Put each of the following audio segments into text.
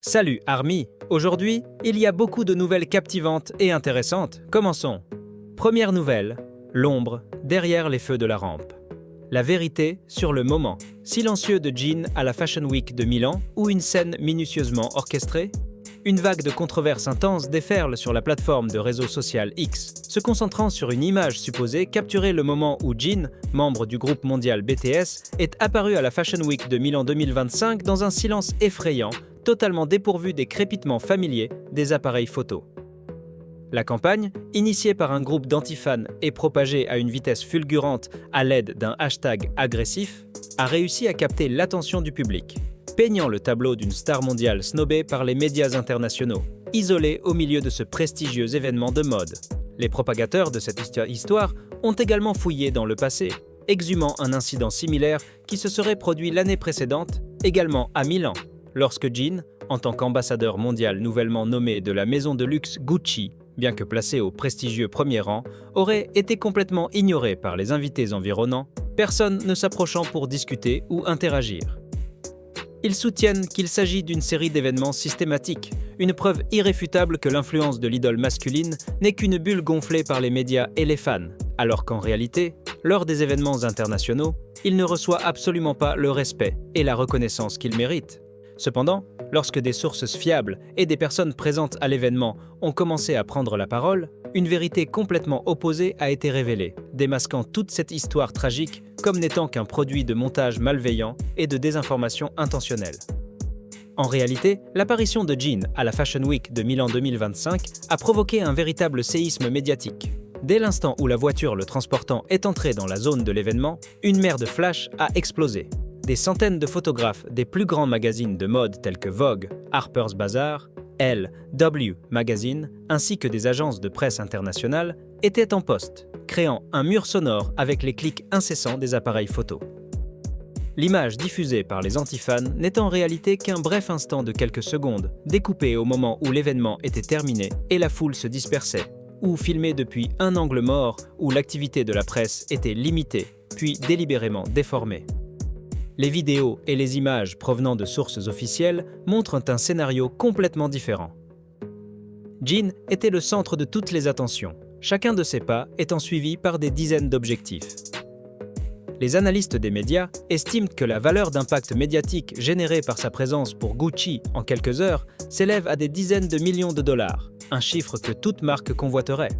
Salut Army. Aujourd'hui, il y a beaucoup de nouvelles captivantes et intéressantes. Commençons. Première nouvelle, l'ombre derrière les feux de la rampe. La vérité sur le moment silencieux de Jin à la Fashion Week de Milan ou une scène minutieusement orchestrée. Une vague de controverses intenses déferle sur la plateforme de réseau social X, se concentrant sur une image supposée capturer le moment où Jin, membre du groupe mondial BTS, est apparu à la Fashion Week de Milan 2025 dans un silence effrayant, totalement dépourvu des crépitements familiers des appareils photo. La campagne, initiée par un groupe d'antifans et propagée à une vitesse fulgurante à l'aide d'un hashtag agressif, a réussi à capter l'attention du public, peignant le tableau d'une star mondiale snobée par les médias internationaux, isolée au milieu de ce prestigieux événement de mode. Les propagateurs de cette histoire ont également fouillé dans le passé, exhumant un incident similaire qui se serait produit l'année précédente, également à Milan, lorsque Jin, en tant qu'ambassadeur mondial nouvellement nommé de la maison de luxe Gucci, bien que placé au prestigieux premier rang, aurait été complètement ignoré par les invités environnants, personne ne s'approchant pour discuter ou interagir. Ils soutiennent qu'il s'agit d'une série d'événements systématiques, une preuve irréfutable que l'influence de l'idole masculine n'est qu'une bulle gonflée par les médias et les fans, alors qu'en réalité, lors des événements internationaux, il ne reçoit absolument pas le respect et la reconnaissance qu'il mérite. Cependant, lorsque des sources fiables et des personnes présentes à l'événement ont commencé à prendre la parole, une vérité complètement opposée a été révélée, démasquant toute cette histoire tragique comme n'étant qu'un produit de montage malveillant et de désinformation intentionnelle. En réalité, l'apparition de Jin à la Fashion Week de Milan 2025 a provoqué un véritable séisme médiatique. Dès l'instant où la voiture le transportant est entrée dans la zone de l'événement, une mer de flash a explosé. Des centaines de photographes des plus grands magazines de mode tels que Vogue, Harper's Bazaar, Elle, W Magazine, ainsi que des agences de presse internationales, étaient en poste, créant un mur sonore avec les clics incessants des appareils photo. L'image diffusée par les antifans n'est en réalité qu'un bref instant de quelques secondes, découpé au moment où l'événement était terminé et la foule se dispersait, ou filmé depuis un angle mort où l'activité de la presse était limitée, puis délibérément déformée. Les vidéos et les images provenant de sources officielles montrent un scénario complètement différent. Jin était le centre de toutes les attentions, chacun de ses pas étant suivi par des dizaines d'objectifs. Les analystes des médias estiment que la valeur d'impact médiatique générée par sa présence pour Gucci en quelques heures s'élève à des dizaines de millions de dollars, un chiffre que toute marque convoiterait.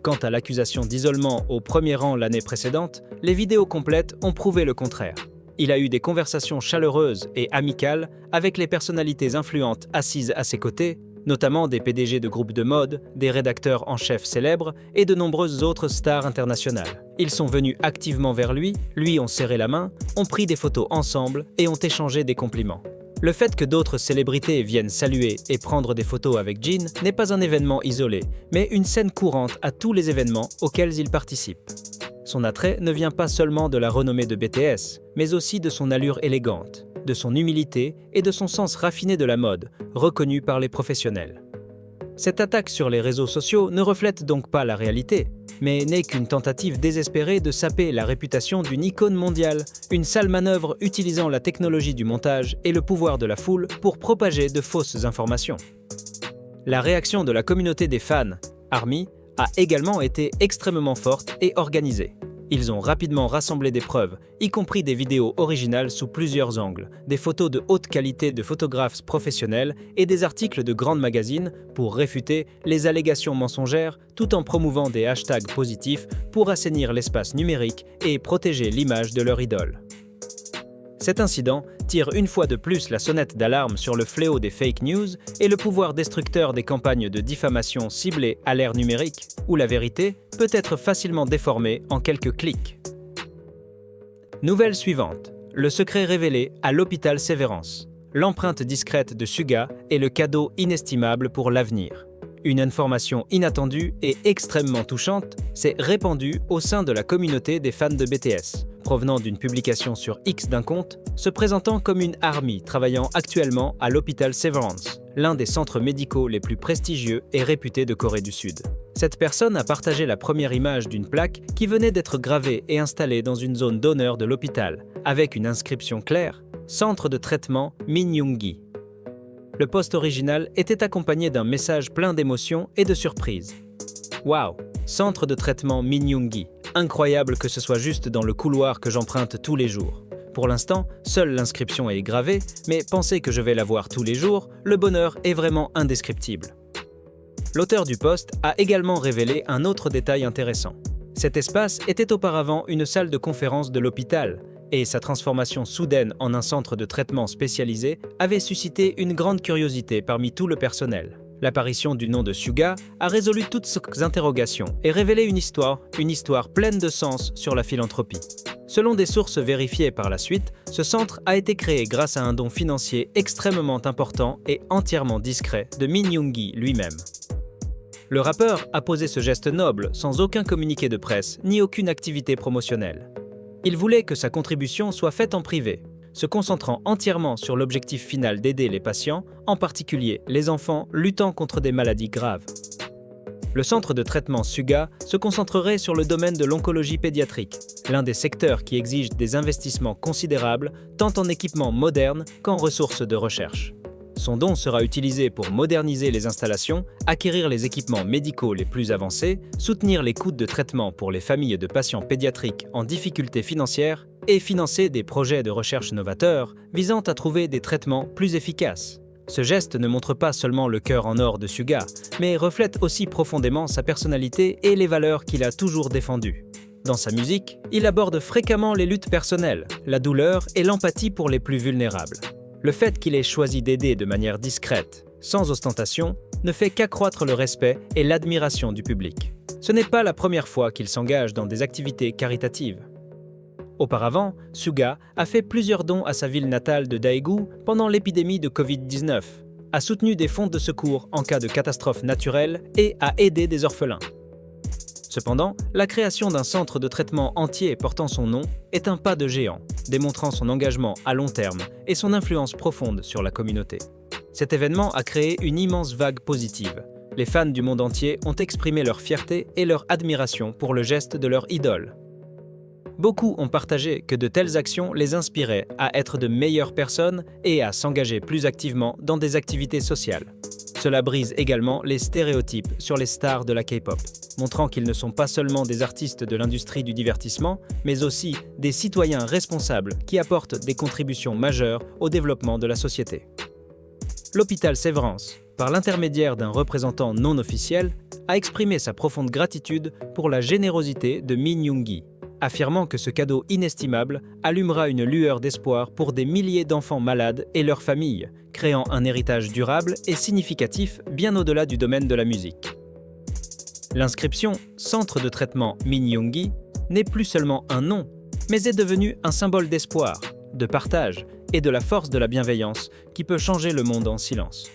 Quant à l'accusation d'isolement au premier rang l'année précédente, les vidéos complètes ont prouvé le contraire. Il a eu des conversations chaleureuses et amicales avec les personnalités influentes assises à ses côtés, notamment des PDG de groupes de mode, des rédacteurs en chef célèbres et de nombreuses autres stars internationales. Ils sont venus activement vers lui ont serré la main, ont pris des photos ensemble et ont échangé des compliments. Le fait que d'autres célébrités viennent saluer et prendre des photos avec Jin n'est pas un événement isolé, mais une scène courante à tous les événements auxquels il participe. Son attrait ne vient pas seulement de la renommée de BTS, mais aussi de son allure élégante, de son humilité et de son sens raffiné de la mode, reconnu par les professionnels. Cette attaque sur les réseaux sociaux ne reflète donc pas la réalité, mais n'est qu'une tentative désespérée de saper la réputation d'une icône mondiale, une sale manœuvre utilisant la technologie du montage et le pouvoir de la foule pour propager de fausses informations. La réaction de la communauté des fans, ARMY, a également été extrêmement forte et organisée. Ils ont rapidement rassemblé des preuves, y compris des vidéos originales sous plusieurs angles, des photos de haute qualité de photographes professionnels et des articles de grands magazines pour réfuter les allégations mensongères tout en promouvant des hashtags positifs pour assainir l'espace numérique et protéger l'image de leur idole. Cet incident tire une fois de plus la sonnette d'alarme sur le fléau des fake news et le pouvoir destructeur des campagnes de diffamation ciblées à l'ère numérique, où la vérité peut être facilement déformée en quelques clics. Nouvelle suivante. Le secret révélé à l'hôpital Severance. L'empreinte discrète de Suga est le cadeau inestimable pour l'avenir. Une information inattendue et extrêmement touchante s'est répandue au sein de la communauté des fans de BTS, provenant d'une publication sur X d'un compte, se présentant comme une ARMY travaillant actuellement à l'hôpital Severance, l'un des centres médicaux les plus prestigieux et réputés de Corée du Sud. Cette personne a partagé la première image d'une plaque qui venait d'être gravée et installée dans une zone d'honneur de l'hôpital, avec une inscription claire « Centre de traitement Min Young-gi ». Le post original était accompagné d'un message plein d'émotions et de surprises. Waouh! Centre de traitement Minyungi. Incroyable que ce soit juste dans le couloir que j'emprunte tous les jours. Pour l'instant, seule l'inscription est gravée, mais pensez que je vais la voir tous les jours, le bonheur est vraiment indescriptible. L'auteur du post a également révélé un autre détail intéressant. Cet espace était auparavant une salle de conférence de l'hôpital, et sa transformation soudaine en un centre de traitement spécialisé avait suscité une grande curiosité parmi tout le personnel. L'apparition du nom de Suga a résolu toutes ces interrogations et révélé une histoire pleine de sens sur la philanthropie. Selon des sources vérifiées par la suite, ce centre a été créé grâce à un don financier extrêmement important et entièrement discret de Minyungi lui-même. Le rappeur a posé ce geste noble sans aucun communiqué de presse ni aucune activité promotionnelle. Il voulait que sa contribution soit faite en privé, se concentrant entièrement sur l'objectif final d'aider les patients, en particulier les enfants luttant contre des maladies graves. Le centre de traitement Suga se concentrerait sur le domaine de l'oncologie pédiatrique, l'un des secteurs qui exige des investissements considérables tant en équipements modernes qu'en ressources de recherche. Son don sera utilisé pour moderniser les installations, acquérir les équipements médicaux les plus avancés, soutenir les coûts de traitement pour les familles de patients pédiatriques en difficulté financière et financer des projets de recherche novateurs visant à trouver des traitements plus efficaces. Ce geste ne montre pas seulement le cœur en or de Suga, mais reflète aussi profondément sa personnalité et les valeurs qu'il a toujours défendues. Dans sa musique, il aborde fréquemment les luttes personnelles, la douleur et l'empathie pour les plus vulnérables. Le fait qu'il ait choisi d'aider de manière discrète, sans ostentation, ne fait qu'accroître le respect et l'admiration du public. Ce n'est pas la première fois qu'il s'engage dans des activités caritatives. Auparavant, Suga a fait plusieurs dons à sa ville natale de Daegu pendant l'épidémie de Covid-19, a soutenu des fonds de secours en cas de catastrophe naturelle et a aidé des orphelins. Cependant, la création d'un centre de traitement entier portant son nom est un pas de géant, démontrant son engagement à long terme et son influence profonde sur la communauté. Cet événement a créé une immense vague positive. Les fans du monde entier ont exprimé leur fierté et leur admiration pour le geste de leur idole. Beaucoup ont partagé que de telles actions les inspiraient à être de meilleures personnes et à s'engager plus activement dans des activités sociales. Cela brise également les stéréotypes sur les stars de la K-pop, montrant qu'ils ne sont pas seulement des artistes de l'industrie du divertissement, mais aussi des citoyens responsables qui apportent des contributions majeures au développement de la société. L'hôpital Sévrance, par l'intermédiaire d'un représentant non officiel, a exprimé sa profonde gratitude pour la générosité de Minyungi, affirmant que ce cadeau inestimable allumera une lueur d'espoir pour des milliers d'enfants malades et leurs familles, créant un héritage durable et significatif bien au-delà du domaine de la musique. L'inscription « Centre de traitement Minyungi » n'est plus seulement un nom, mais est devenue un symbole d'espoir, de partage et de la force de la bienveillance qui peut changer le monde en silence.